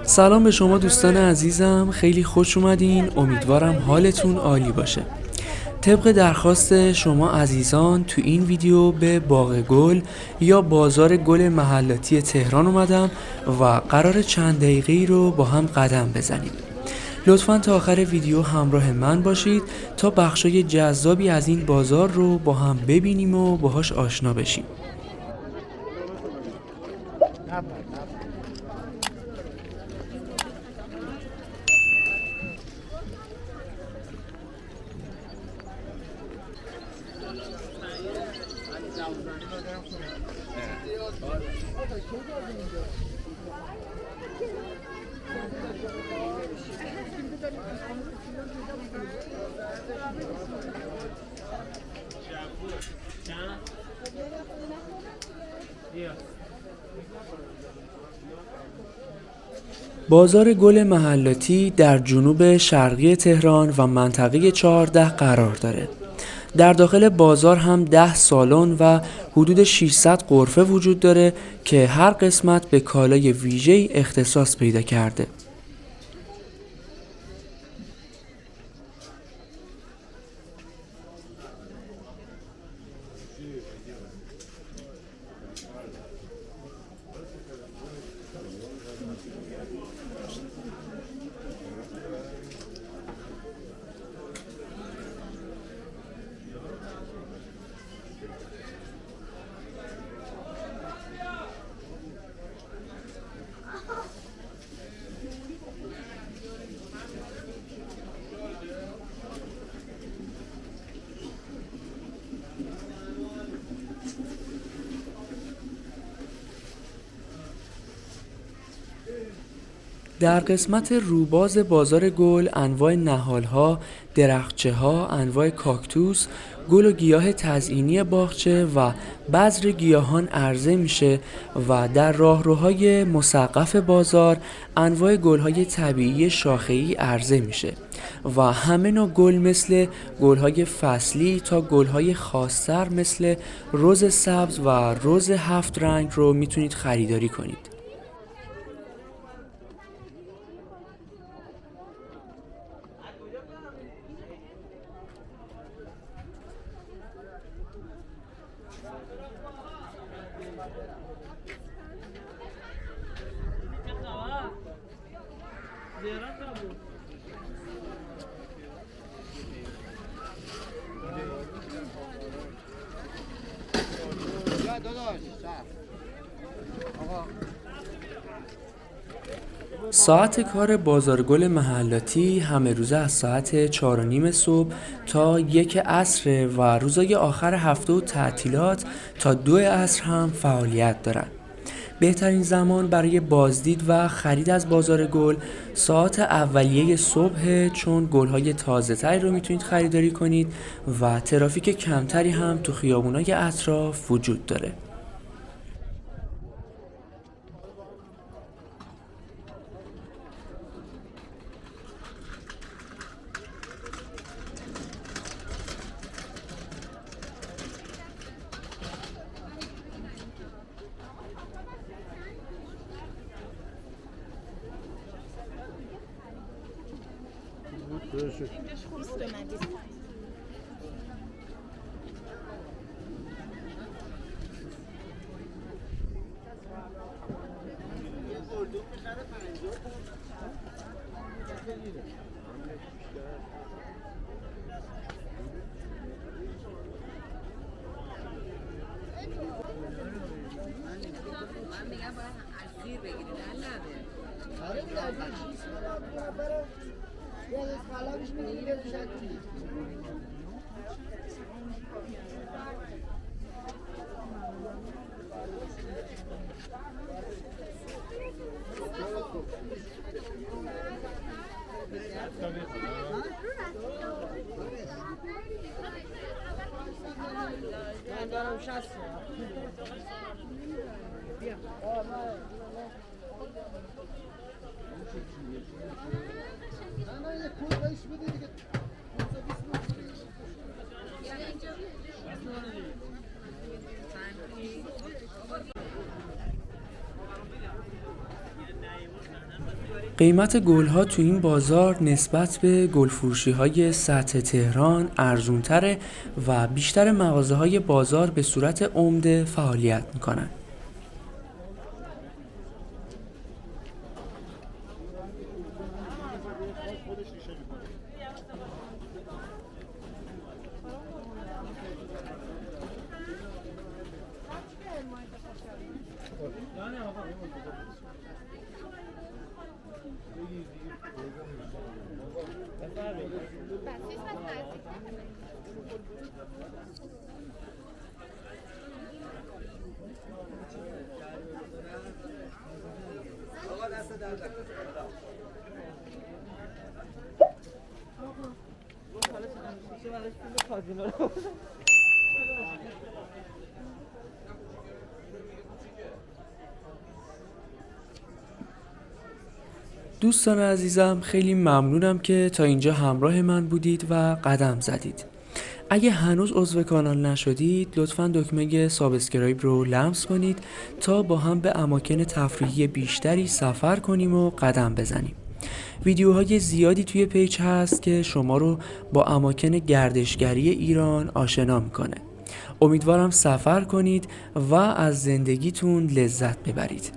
سلام به شما دوستان عزیزم، خیلی خوش اومدین. امیدوارم حالتون عالی باشه. طبق درخواست شما عزیزان تو این ویدیو به باغ گل یا بازار گل محلاتی تهران اومدم و قرار چند دقیقه‌ای رو با هم قدم بزنیم. لطفاً تا آخر ویدیو همراه من باشید تا بخشای جذابی از این بازار رو با هم ببینیم و باهاش آشنا بشیم. بازار گل محلاتی در جنوب شرقی تهران و منطقه 14 قرار داره. در داخل بازار هم 10 سالن و حدود 600 غرفه وجود داره که هر قسمت به کالای ویژه‌ای اختصاص پیدا کرده. در قسمت روباز بازار گل انواع نهال‌ها، درختچه‌ها، انواع کاکتوس، گل و گیاه تزئینی باغچه و بذر گیاهان عرضه میشه و در راهروهای مسقف بازار انواع گل‌های طبیعی شاخه‌ای عرضه میشه و همه نوع گل مثل گل‌های فصلی تا گل‌های خاص‌تر مثل رز سبز و رز 7 رنگ رو میتونید خریداری کنید. ساعت کار بازار گل محلاتی همه روزه از ساعت 4:30 صبح تا 1 عصر و روزای آخر هفته و تعطیلات تا 2 عصر هم فعالیت دارن. بهترین زمان برای بازدید و خرید از بازار گل ساعت اولیه صبح، چون گل‌های تازه‌تری رو میتونید خریداری کنید و ترافیک کمتری هم تو خیابونای اطراف وجود داره. قیمت گل‌ها تو این بازار نسبت به گل‌فروشی‌های سطح تهران ارزون‌تره و بیشتر مغازه‌های بازار به صورت عمده فعالیت می‌کنن. دوستان عزیزم، خیلی ممنونم که تا اینجا همراه من بودید و قدم زدید. اگه هنوز عضو کانال نشدید لطفاً دکمه سابسکرایب رو لمس کنید تا با هم به اماکن تفریحی بیشتری سفر کنیم و قدم بزنیم. ویدیوهای زیادی توی پیج هست که شما رو با اماکن گردشگری ایران آشنا میکنه. امیدوارم سفر کنید و از زندگیتون لذت ببرید.